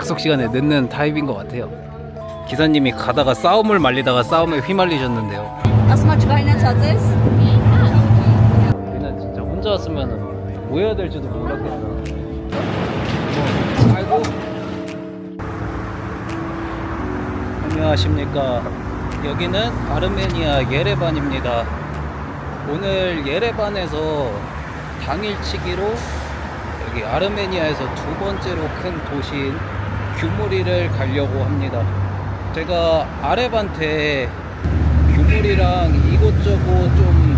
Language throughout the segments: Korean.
약속 시간에 늦는 타입인 것 같아요. 기사님이 가다가 싸움을 말리다가 싸움에 휘말리셨는데요. As much finance as this? 우리는 진짜 혼자 왔으면 뭐 해야 될지도 몰랐겠다. 아이고. 안녕하십니까. 여기는 아르메니아 예레반입니다. 오늘 예레반에서 당일치기로 여기 아르메니아에서 두 번째로 큰 도시인 규무리를 가려고 합니다. 제가 아렙한테 규무리랑 이곳저곳 좀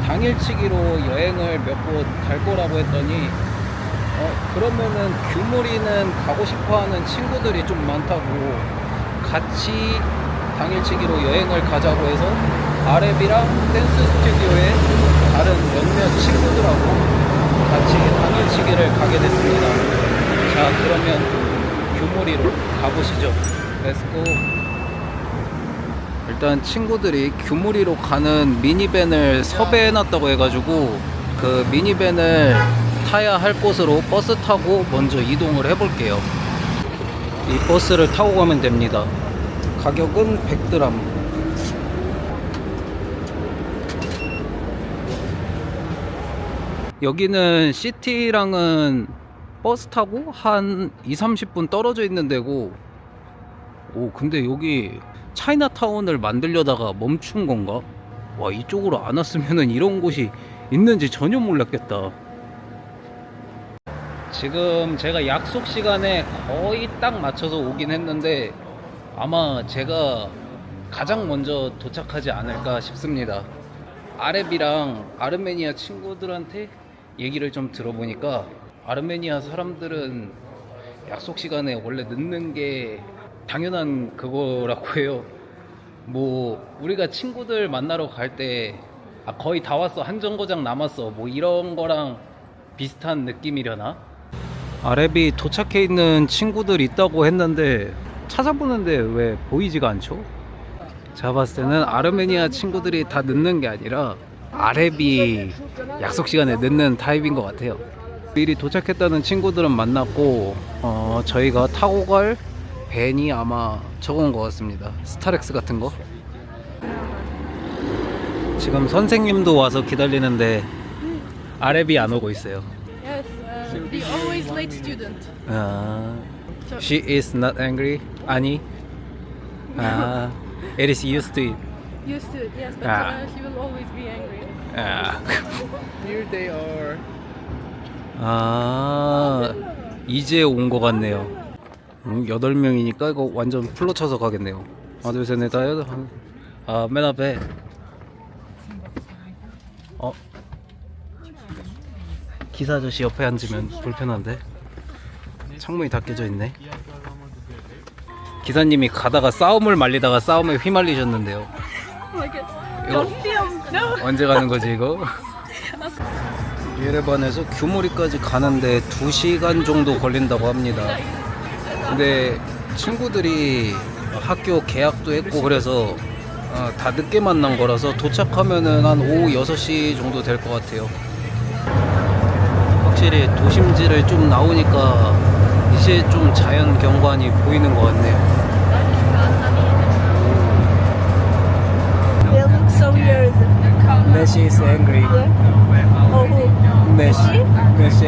당일치기로 여행을 몇 곳 갈 거라고 했더니 그러면은 규무리는 가고 싶어하는 친구들이 좀 많다고 같이 당일치기로 여행을 가자고 해서 아렙이랑 댄스 스튜디오에 다른 몇몇 친구들하고 같이 당일치기를 가게 됐습니다. 자, 그러면 규무리로 가보시죠. 렛츠고. 일단 친구들이 규무리로 가는 미니밴을 섭외해놨다고 해가지고 그 미니밴을 타야 할 곳으로 버스 타고 먼저 이동을 해볼게요. 이 버스를 타고 가면 됩니다. 가격은 100드람. 여기는 시티랑은 버스 타고 한 2-30분 떨어져 있는 데고, 근데 여기 차이나타운을 만들려다가 멈춘 건가? 와, 이쪽으로 안 왔으면은 이런 곳이 있는지 전혀 몰랐겠다. 지금 제가 약속 시간에 거의 딱 맞춰서 오긴 했는데 아마 제가 가장 먼저 도착하지 않을까 싶습니다. 아렙이랑 아르메니아 친구들한테 얘기를 좀 들어보니까 아르메니아 사람들은 약속 시간에 원래 늦는 게 당연한 그거라고 해요. 뭐 우리가 친구들 만나러 갈 때 거의 다 왔어, 한 정거장 남았어, 뭐 이런 거랑 비슷한 느낌이려나? 아렙이 도착해 있는 친구들 있다고 했는데 찾아보는데 왜 보이지가 않죠? 제가 봤을 때는 아르메니아 친구들이 다 늦는 게 아니라 아렙이 약속 시간에 늦는 타입인 것 같아요. 미리 도착했다는 친구들은 만났고 저희가 타고 갈 밴이 아마 저건 것 같습니다. 스타렉스 같은 거. 지금 선생님도 와서 기다리는데 아렙이 안 오고 있어요. Yes, the always late student. She is not angry, 아니? It is used to it. Used to it, yes, but she will always be angry. Here they are. 이제 온 것 같네요. 8명이니까 이거 완전 풀로 쳐서 가겠네요. 하나 둘 셋 넷 다섯. 맨 앞에 기사 아저씨 옆에 앉으면 불편한데 창문이 다 깨져 있네. 기사님이 가다가 싸움을 말리다가 싸움에 휘말리셨는데요. 이거 언제 가는 거지 이거? 예레반에서 규무리까지 가는데 2시간 정도 걸린다고 합니다. 근데 친구들이 학교 개학도 했고 그래서 다 늦게 만난 거라서 도착하면은 한 오후 6시 정도 될 것 같아요. 확실히 도심지를 좀 나오니까 이제 좀 자연 경관이 보이는 것 같네요. They look so weird. Messi is angry. Oh, who? Messi is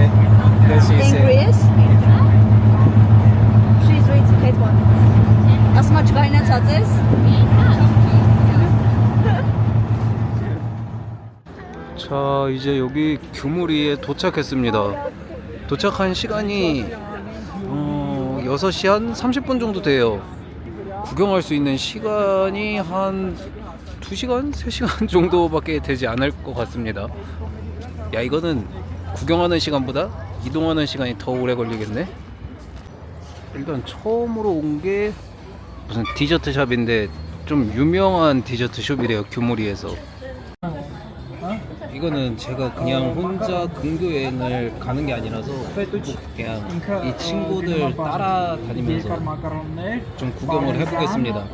Angry is? She's going to hate one. As much finance as this? 자, 이제 여기 규무리에 도착했습니다. 도착한 시간이 6시 한 30분 정도 돼요. 구경할 수 있는 시간이 한 2시간? 3시간 정도밖에 되지 않을 것 같습니다. 야, 이거는 구경하는 시간보다 이동하는 시간이 더 오래 걸리겠네. 일단 처음으로 온 게 무슨 디저트 샵인데 좀 유명한 디저트 숍이래요, 규무리에서. 이거는 제가 그냥 혼자 근교 여행을 가는 게 아니라서 그냥 이 친구들 따라다니면서 좀 구경을 해보겠습니다.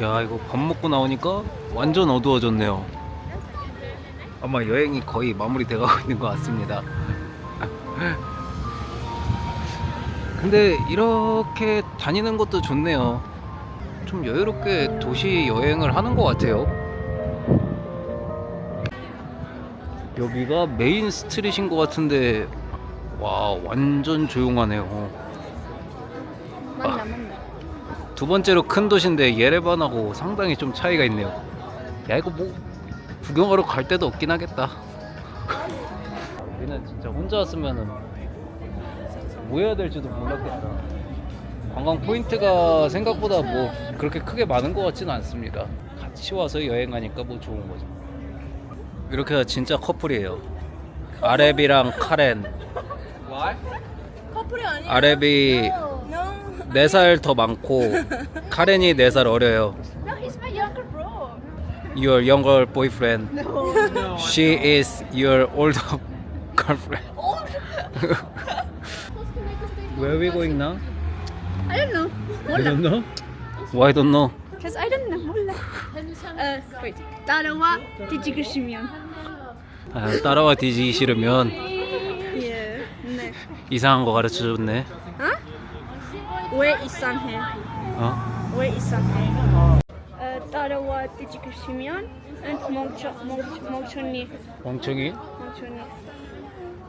야, 이거 밥 먹고 나오니까 완전 어두워졌네요. 아마 여행이 거의 마무리돼 가고 있는 것 같습니다. 근데 이렇게 다니는 것도 좋네요. 좀 여유롭게 도시 여행을 하는 것 같아요. 여기가 메인 스트릿인 것 같은데 와, 완전 조용하네요. 맞나 맞나. 두 번째로 큰 도시인데 예레반하고 상당히 좀 차이가 있네요. 야, 이거 뭐 구경하러 갈 데도 없긴 하겠다. 우리는 진짜 혼자 왔으면은 뭐 해야 될지도 몰랐겠다. 관광 포인트가 생각보다 뭐 그렇게 크게 많은 것 같지는 않습니다. 같이 와서 여행하니까 뭐 좋은 거죠. 이렇게 진짜 커플이에요. 아레비랑 카렌. 커플이 아니야. 아레비 No. 4살 더 많고 카렌이 4살 어려요. No, he's my younger bro. Your younger boyfriend. She is your older girlfriend. Where are we going now? I don't know. I don't know. Why don't know? Because I don't know. 몰라. Wait. 따라와 뒤지기 싫으면. 아, 따라와 뒤지기 싫으면 예. 네. 이상한 거 가르쳐 줬네. 어? 왜 이상해? 어? 왜 이상해? 따라와 뒤지기 싫으면 멍청이. 멍청이? 멍청이.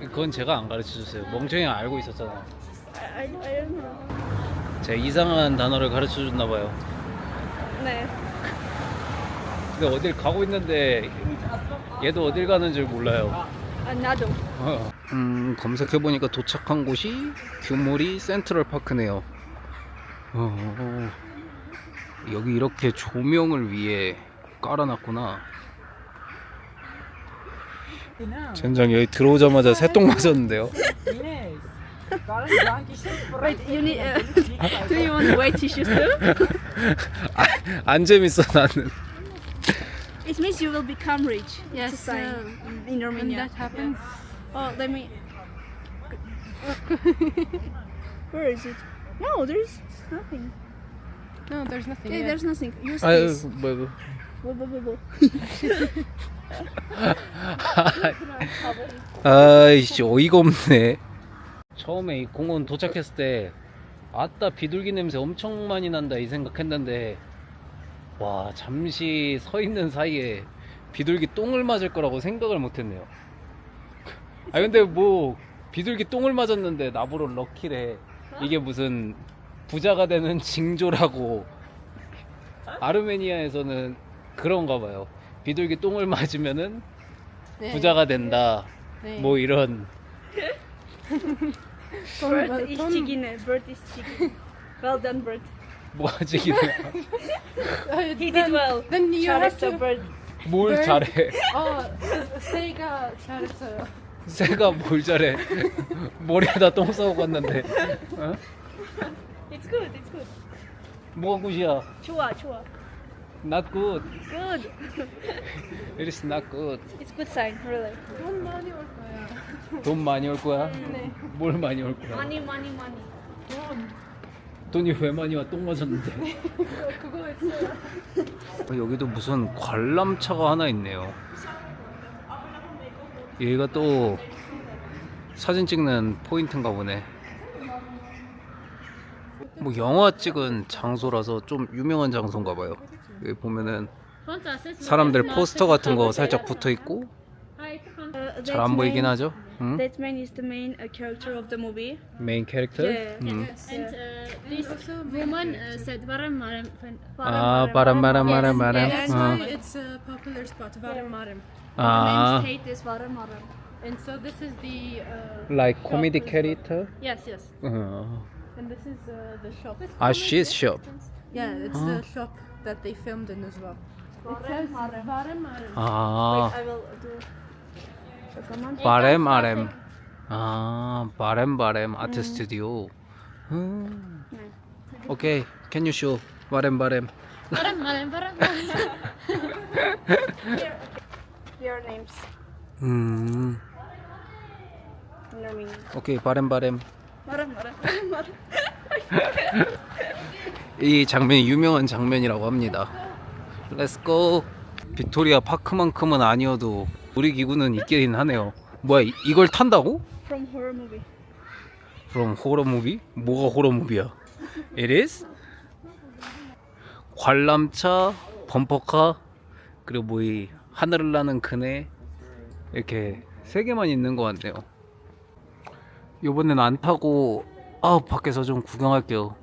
그건 제가 안 가르쳐 줬어요. 멍청이 알고 있었잖아. I don't know. 제가 이상한 단어를 가르쳐 줬나 봐요. 네. 근데 어딜 가고 있는데 얘도 어딜 가는 줄 몰라요. 나도. 검색해보니까 도착한 곳이 규모리 센트럴파크네요. 여기 이렇게 조명을 위해 깔아놨구나. 젠장, 여기 들어오자마자 새똥 맞았는데요. Wait, you need. Do you want white tissues too? 안 재밌어 나는. It means you will become rich. Yes, It's a sign in when Romania. that happens. Oh, let me. Where is it? No, there's nothing. No, there's nothing. Yeah, yet. there's nothing. Use 아유, this. 뭐. Whoa. 아이씨, 어이가 없네. 처음에 이 공원 도착했을 때 아따 비둘기 냄새 엄청 많이 난다 이 생각했는데 와, 잠시 서 있는 사이에 비둘기 똥을 맞을 거라고 생각을 못했네요. 아, 근데 뭐 비둘기 똥을 맞았는데 나보러 럭키래. 이게 무슨 부자가 되는 징조라고. 아르메니아에서는 그런가 봐요. 비둘기 똥을 맞으면은 네. 부자가 된다. 네. 뭐 이런. Bird is chicken. Bird is chicken. Well done, bird. 뭐가 지기네. He did well. Then you have 잘했어, to. bird. 뭘 Bird? 잘해. 새가 잘했어요. 새가 뭘 잘해. 머리에다 똥 싸고 갔는데. 어? It's good. It's good. 뭐가 굿이야. 좋아. Not good. Good. It is not good. It's good sign, really. 돈 많이 올 거야. 돈 많이 올 거야? 네. 뭘 많이 올 거야? Money. 돈이 왜 많이 와? 똥 맞았는데. 그거 있어요. 여기도 무슨 관람차가 하나 있네요. 얘가 또 사진 찍는 포인트인가 보네. 뭐 영화 찍은 장소라서 좀 유명한 장소인가 봐요. 여기 보면은 사람들 포스터 같은 거 살짝 붙어 있고 잘 안 보이긴 하죠. 응? That man is the main character of the movie. 메인 캐릭터? Yeah. 음. And this woman said Varam Maram. 아, 바람. That's 어. why it's a popular spot. Varam Maram. 아, Hate is Varam. And so this is the. like comedy character? Yes. 어. And this is the shop. 아, she's shop. Yeah, it's the shop that they filmed in as well. It says Varam Maram. 아, I will do. 잠깐만. 바램. 아, 바램 아트 스튜디오. 오케이, can you show 바램? Varam Maram. Your names. 음, In Romania. 오케이, 바램. Varam. 이 장면이 유명한 장면이라고 합니다. 렛츠고. 빅토리아 파크만큼은 아니어도 놀이기구는 있긴 하네요. 뭐야 이걸 탄다고? From horror movie. From horror movie? 뭐가 호러 무비야? It is? 관람차, 범퍼카, 그리고 뭐 이 하늘을 나는 그네, 이렇게 3개만 있는 것 같네요. 요번엔 안 타고 밖에서 좀 구경할게요.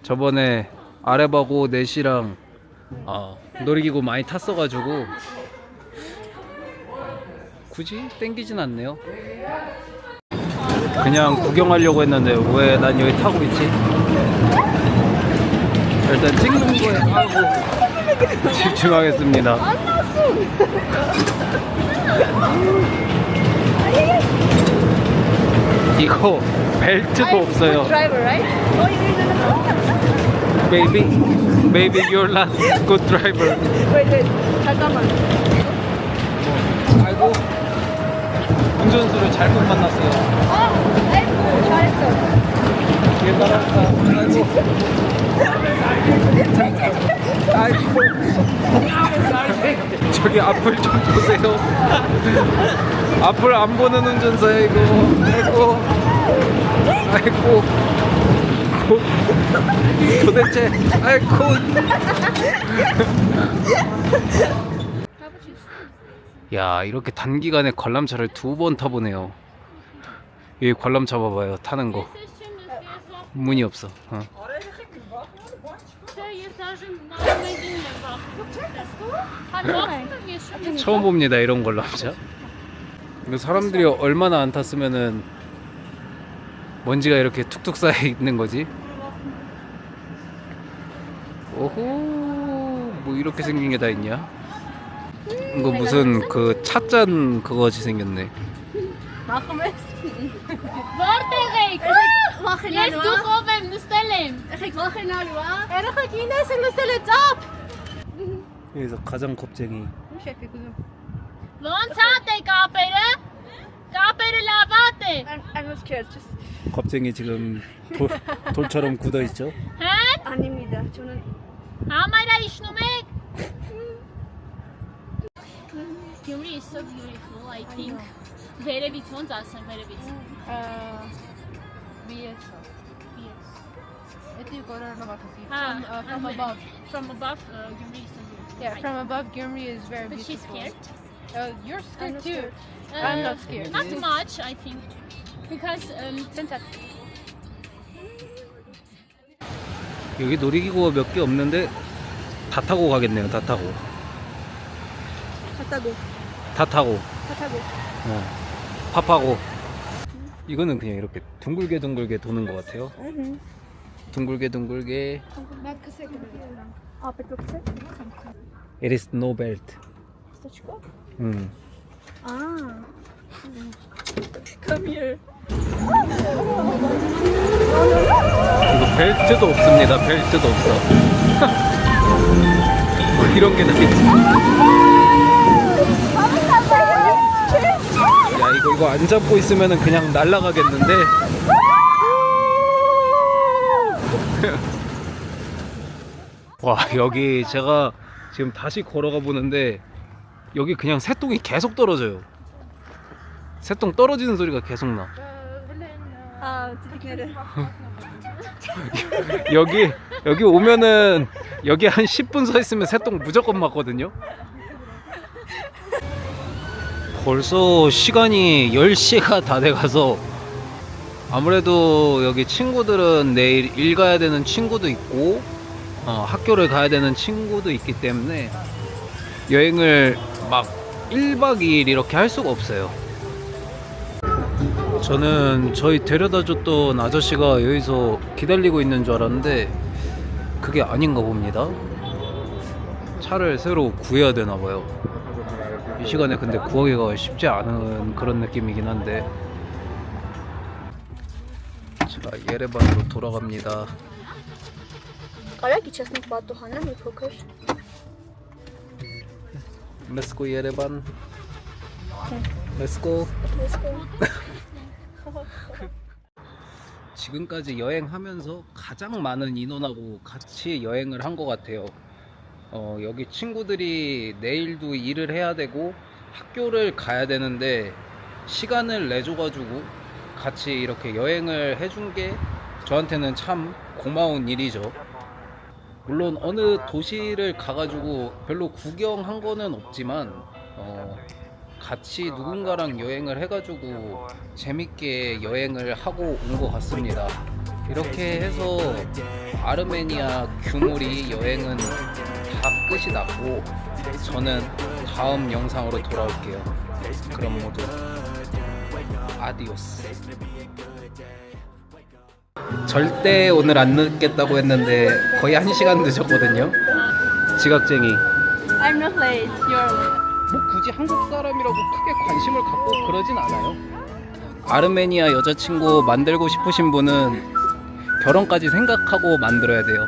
저번에 아랩하고 넷이랑 놀이기구 많이 탔어가지고 굳이 땡기진 않네요. 그냥 구경하려고 했는데 왜 난 여기 타고 있지? 일단 찍는 거에 하고 집중하겠습니다. 이거 벨트도 없어요. Driver, right? Oh, you need to Maybe you're not good driver. wait. 잠깐만. 아이고 운전수를 잘못 만났어요. 아이고, 잘했어. 뒤에 따라왔다. 아이고. 저기 앞을 좀 보세요. 앞을 안 보는 운전사야 이거. 아이고. 도대체 아이고. 야, 이렇게 단기간에 관람차를 2번 타보네요. 여기 관람차 봐봐요, 타는 거. 문이 없어. 처음 봅니다, 이런 관람차. 이거 사람들이 얼마나 안 탔으면은 먼지가 이렇게 툭툭 쌓여 있는 거지. 오호, 뭐 이렇게 생긴 게 다 있냐? 이거 무슨 그 찻잔 그거같이 생겼네. Vorterik! Mag je Yes, naar doe Loire? gewoon bij de stelling. Ik mag je naar Loire? En dan ga ik Ines en dan stel het op. 여기서 가장 겁쟁이. Want zaten kaperen? Kaperen lavate. I'm not scared. Just 겁쟁이 지금 돌처럼 굳어 있죠. Hè? 아닙니다. 저는 Haal daar iets nog mee? Gyumri is so beautiful, I think. Verebit, want us and Verebit. BS. It you go there from From above. From above, Gyumri is so beautiful. Yeah, from above Gyumri is very But she's beautiful. scared? You're scared not too. scared. I'm not scared. Not much, I think. Because 여기 놀이기구가 몇 개 없는데 다 타고 가겠네요. 다 타고. 탔다고. 다 타고. 탔다고. 팝하고. 이거는 그냥 이렇게 둥글게 도는 것 같아요. 둥글게. 아, 백dokter. It is no belt. Stotchko? 아. Come here. 이거 벨트도 없습니다. 벨트도 없어. 뭐 이런 게 다 있지. 야, 이거 안 잡고 있으면은 그냥 날아가겠는데. 와, 여기 제가 지금 다시 걸어가 보는데 여기 그냥 새똥이 계속 떨어져요. 새똥 떨어지는 소리가 계속 나. 아, 드디어. 여기 오면은 여기 한 10분 서 있으면 새똥 무조건 맞거든요. 벌써 시간이 10시가 다 돼가서 아무래도 여기 친구들은 내일 일 가야 되는 친구도 있고 학교를 가야 되는 친구도 있기 때문에 여행을 막 1박 2일 이렇게 할 수가 없어요. 저는 저희 데려다 줬던 아저씨가 여기서 기다리고 있는 줄 알았는데 그게 아닌가 봅니다. 차를 새로 구해야 되나 봐요. 이 시간에 근데 구하기가 쉽지 않은 그런 느낌이긴 한데. 자, 예레반으로 돌아갑니다. Կարեք իջեցնենք պատուհանը մի փոքր։ Let's go 예레반. Let's go. Let's go. 지금까지 여행하면서 가장 많은 인원하고 같이 여행을 한 것 같아요. 여기 친구들이 내일도 일을 해야 되고 학교를 가야 되는데 시간을 내줘가지고 같이 이렇게 여행을 해준 게 저한테는 참 고마운 일이죠. 물론 어느 도시를 가가지고 별로 구경한 거는 없지만 같이 누군가랑 여행을 해가지고 재밌게 여행을 하고 온 것 같습니다. 이렇게 해서 아르메니아 규모리 여행은 다 끝이 났고 저는 다음 영상으로 돌아올게요. 그럼 모두 아디오스. 절대 오늘 안 늦겠다고 했는데 거의 1시간 늦었거든요. 지각쟁이. I'm not late. You're late. 뭐 굳이 한국 사람이라고 크게 관심을 갖고 그러진 않아요. 아르메니아 여자친구 만들고 싶으신 분은 결혼까지 생각하고 만들어야 돼요.